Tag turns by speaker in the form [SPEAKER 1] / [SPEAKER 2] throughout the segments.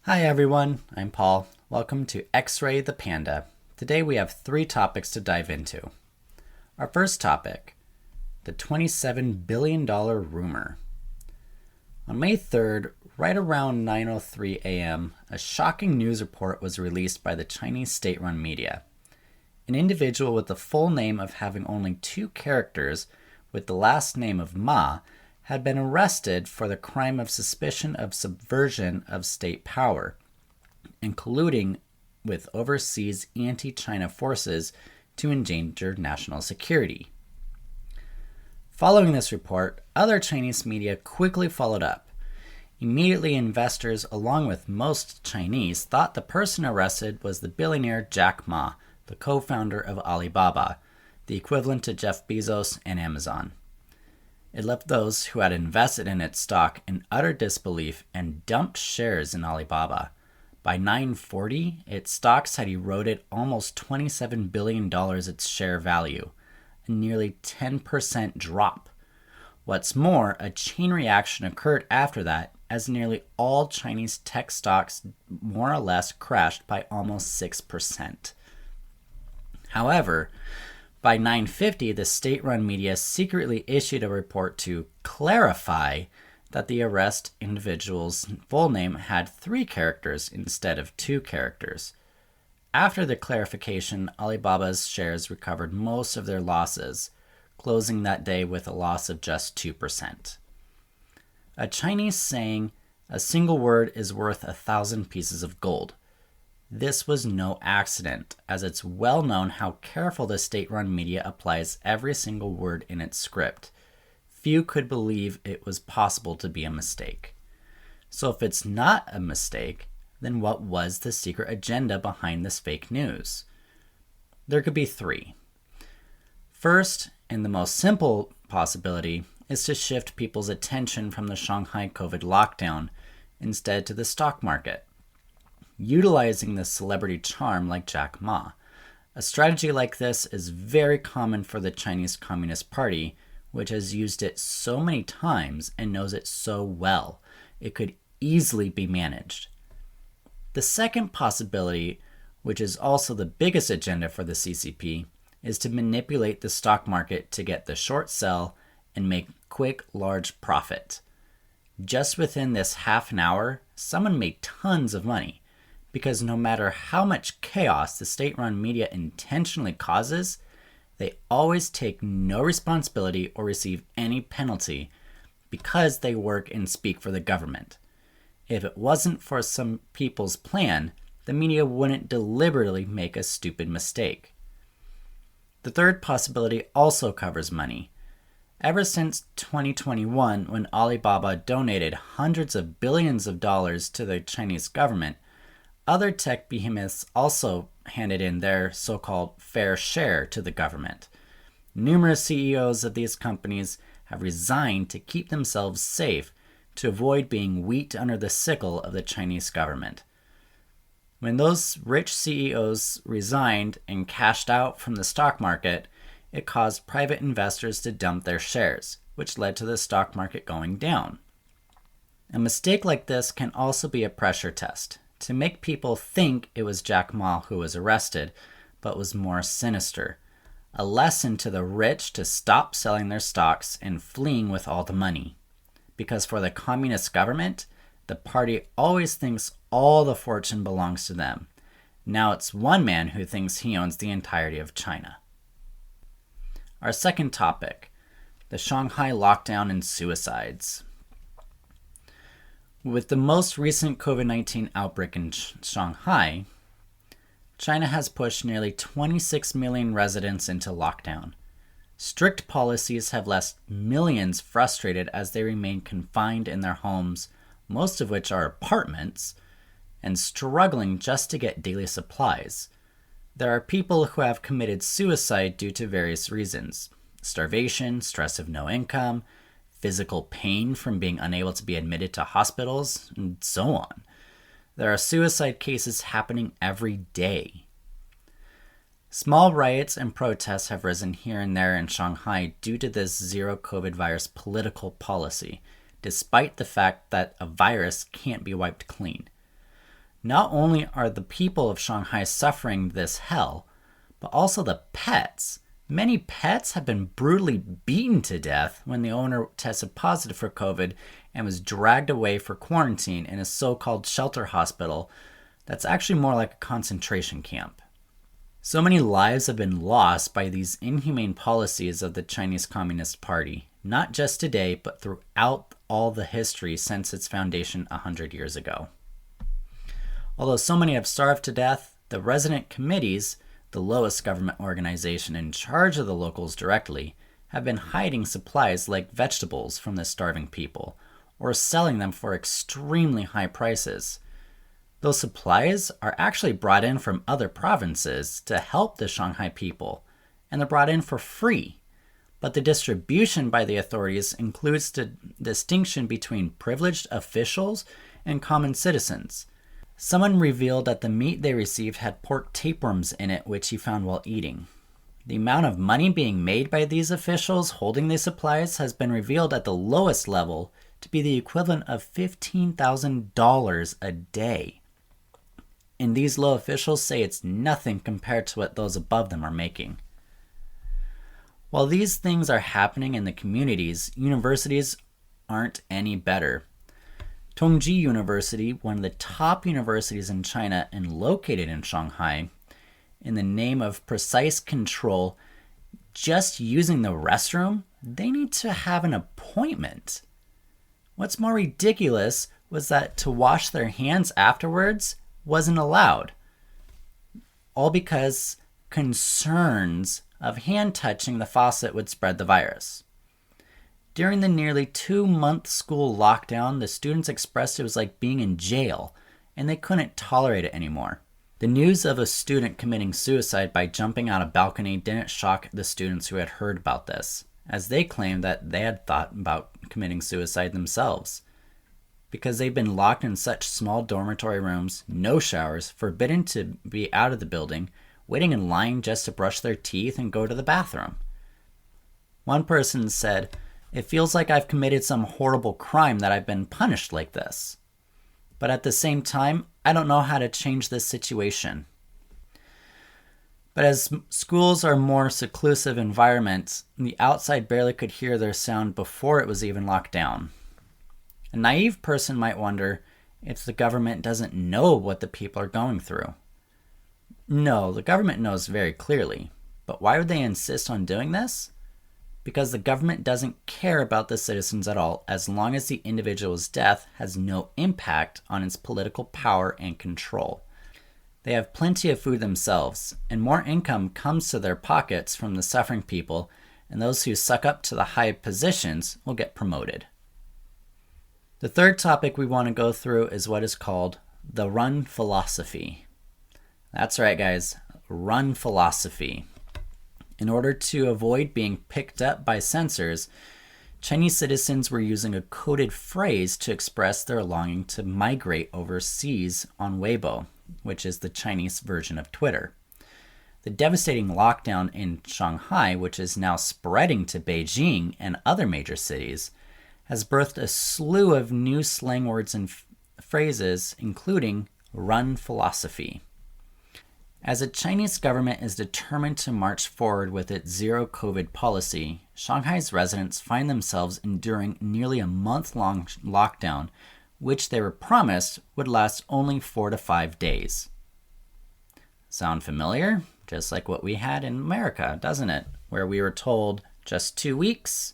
[SPEAKER 1] Hi everyone, I'm Paul. Welcome to X-Ray the Panda. Today we have 3 topics to dive into. Our first topic, the $27 billion rumor. On May 3rd, right around 9:03 a.m., a shocking news report was released by the Chinese state-run media. An individual with the full name of having only 2 characters with the last name of Ma had been arrested for the crime of suspicion of subversion of state power, including with overseas anti-China forces to endanger national security. Following this report, other Chinese media quickly followed up. Immediately, investors, along with most Chinese, thought the person arrested was the billionaire Jack Ma, the co-founder of Alibaba, the equivalent to Jeff Bezos and Amazon. It left those who had invested in its stock in utter disbelief and dumped shares in Alibaba. By 9:40, its stocks had eroded almost $27 billion its share value, a nearly 10% drop. What's more, a chain reaction occurred after that, as nearly all Chinese tech stocks more or less crashed by almost 6%. However, by 9:50, the state-run media secretly issued a report to clarify that the arrested individual's full name had 3 characters instead of 2 characters. After the clarification, Alibaba's shares recovered most of their losses, closing that day with a loss of just 2%. A Chinese saying, "A single word is worth 1,000 pieces of gold." This was no accident, as it's well known how careful the state-run media applies every single word in its script. Few could believe it was possible to be a mistake. So if it's not a mistake, then what was the secret agenda behind this fake news? There could be 3. First, and the most simple possibility, is to shift people's attention from the Shanghai COVID lockdown instead to the stock market, utilizing the celebrity charm like Jack Ma. A strategy like this is very common for the Chinese Communist Party, which has used it so many times and knows it so well, it could easily be managed. The second possibility, which is also the biggest agenda for the CCP, is to manipulate the stock market to get the short sell and make quick, large profit. Just within this half an hour, someone made tons of money, because no matter how much chaos the state-run media intentionally causes, they always take no responsibility or receive any penalty because they work and speak for the government. If it wasn't for some people's plan, the media wouldn't deliberately make a stupid mistake. The third possibility also covers money. Ever since 2021, when Alibaba donated hundreds of billions of dollars to the Chinese government, other tech behemoths also handed in their so-called fair share to the government. Numerous CEOs of these companies have resigned to keep themselves safe to avoid being wheat under the sickle of the Chinese government. When those rich CEOs resigned and cashed out from the stock market, it caused private investors to dump their shares, which led to the stock market going down. A mistake like this can also be a pressure test, to make people think it was Jack Ma who was arrested, but was more sinister. A lesson to the rich to stop selling their stocks and fleeing with all the money. Because for the communist government, the party always thinks all the fortune belongs to them. Now it's one man who thinks he owns the entirety of China. Our second topic, the Shanghai Lockdown and suicides. With the most recent COVID-19 outbreak in Shanghai, China has pushed nearly 26 million residents into lockdown. Strict policies have left millions frustrated as they remain confined in their homes, most of which are apartments, and struggling just to get daily supplies. There are people who have committed suicide due to various reasons: starvation, stress of no income, physical pain from being unable to be admitted to hospitals, and so on. There are suicide cases happening every day. Small riots and protests have risen here and there in Shanghai due to this zero COVID virus political policy, despite the fact that a virus can't be wiped clean. Not only are the people of Shanghai suffering this hell, but also the pets. Many pets have been brutally beaten to death when the owner tested positive for COVID and was dragged away for quarantine in a so-called shelter hospital that's actually more like a concentration camp. So many lives have been lost by these inhumane policies of the Chinese Communist Party, not just today, but throughout all the history since its foundation 100 years ago. Although so many have starved to death, the resident committees, the lowest government organization in charge of the locals directly, have been hiding supplies like vegetables from the starving people, or selling them for extremely high prices. Those supplies are actually brought in from other provinces to help the Shanghai people, and they're brought in for free. But the distribution by the authorities includes the distinction between privileged officials and common citizens. Someone revealed that the meat they received had pork tapeworms in it, which he found while eating. The amount of money being made by these officials holding these supplies has been revealed at the lowest level to be the equivalent of $15,000 a day. And these low officials say it's nothing compared to what those above them are making. While these things are happening in the communities, universities aren't any better. Tongji University, one of the top universities in China and located in Shanghai, in the name of precise control, just using the restroom, they need to have an appointment. What's more ridiculous was that to wash their hands afterwards wasn't allowed. All because concerns of hand touching the faucet would spread the virus. During the nearly 2-month school lockdown, the students expressed it was like being in jail, and they couldn't tolerate it anymore. The news of a student committing suicide by jumping out a balcony didn't shock the students who had heard about this, as they claimed that they had thought about committing suicide themselves. Because they've been locked in such small dormitory rooms, no showers, forbidden to be out of the building, waiting in line just to brush their teeth and go to the bathroom. One person said, "It feels like I've committed some horrible crime that I've been punished like this. But at the same time, I don't know how to change this situation." But as schools are more seclusive environments, the outside barely could hear their sound before it was even locked down. A naive person might wonder if the government doesn't know what the people are going through. No, the government knows very clearly. But why would they insist on doing this? Because the government doesn't care about the citizens at all, as long as the individual's death has no impact on its political power and control. They have plenty of food themselves, and more income comes to their pockets from the suffering people, and those who suck up to the high positions will get promoted. The third topic we want to go through is what is called the run philosophy. That's right, guys, run philosophy. In order to avoid being picked up by censors, Chinese citizens were using a coded phrase to express their longing to migrate overseas on Weibo, which is the Chinese version of Twitter. The devastating lockdown in Shanghai, which is now spreading to Beijing and other major cities, has birthed a slew of new slang words and phrases, including run philosophy. As the Chinese government is determined to march forward with its zero COVID policy, Shanghai's residents find themselves enduring nearly a month-long lockdown, which they were promised would last only 4 to 5 days. Sound familiar? Just like what we had in America, doesn't it? Where we were told just 2 weeks,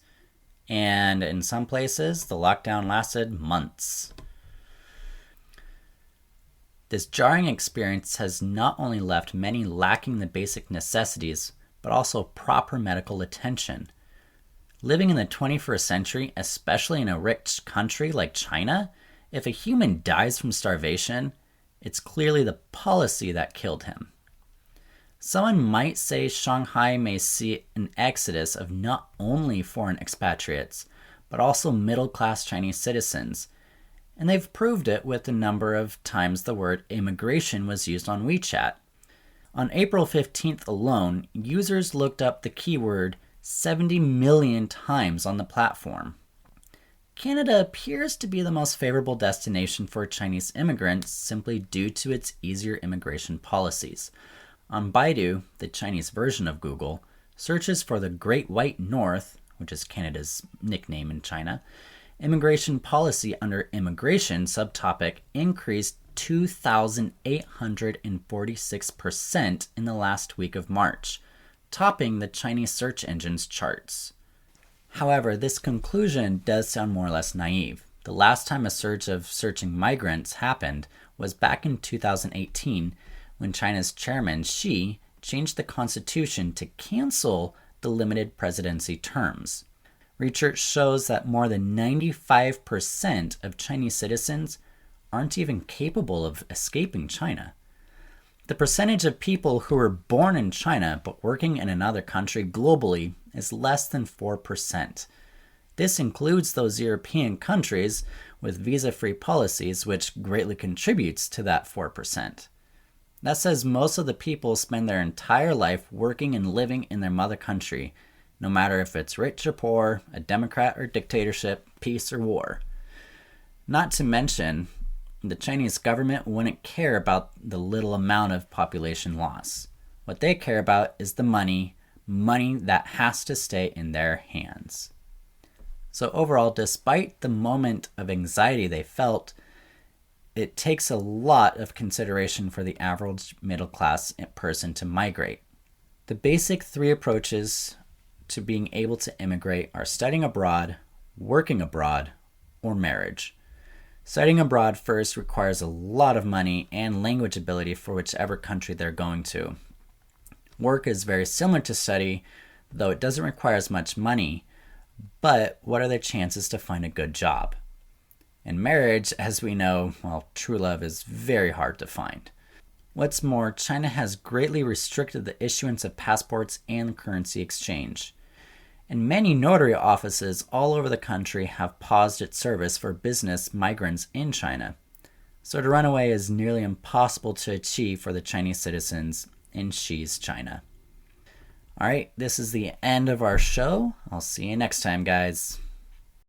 [SPEAKER 1] and in some places the lockdown lasted months. This jarring experience has not only left many lacking the basic necessities, but also proper medical attention. Living in the 21st century, especially in a rich country like China, if a human dies from starvation, it's clearly the policy that killed him. Someone might say Shanghai may see an exodus of not only foreign expatriates, but also middle-class Chinese citizens, and they've proved it with the number of times the word immigration was used on WeChat. On April 15th alone, users looked up the keyword 70 million times on the platform. Canada appears to be the most favorable destination for Chinese immigrants simply due to its easier immigration policies. On Baidu, the Chinese version of Google, searches for the Great White North, which is Canada's nickname in China, immigration policy under immigration subtopic increased 2,846% in the last week of March, topping the Chinese search engine's charts. However, this conclusion does sound more or less naive. The last time a surge of searching migrants happened was back in 2018 when China's chairman Xi changed the constitution to cancel the limited presidency terms. Research shows that more than 95% of Chinese citizens aren't even capable of escaping China. The percentage of people who were born in China but working in another country globally is less than 4%. This includes those European countries with visa-free policies, which greatly contributes to that 4%. That says most of the people spend their entire life working and living in their mother country, no matter if it's rich or poor, a democrat or dictatorship, peace or war. Not to mention, the Chinese government wouldn't care about the little amount of population loss. What they care about is the money that has to stay in their hands. So overall, despite the moment of anxiety they felt, it takes a lot of consideration for the average middle-class person to migrate. The basic three approaches to being able to immigrate are studying abroad, working abroad, or marriage. Studying abroad first requires a lot of money and language ability for whichever country they're going to. Work is very similar to study, though it doesn't require as much money, but what are their chances to find a good job? In marriage, as we know, true love is very hard to find. What's more, China has greatly restricted the issuance of passports and currency exchange. And many notary offices all over the country have paused its service for business migrants in China. So to run away is nearly impossible to achieve for the Chinese citizens in Xi's China. All right, this is the end of our show. I'll see you next time, guys.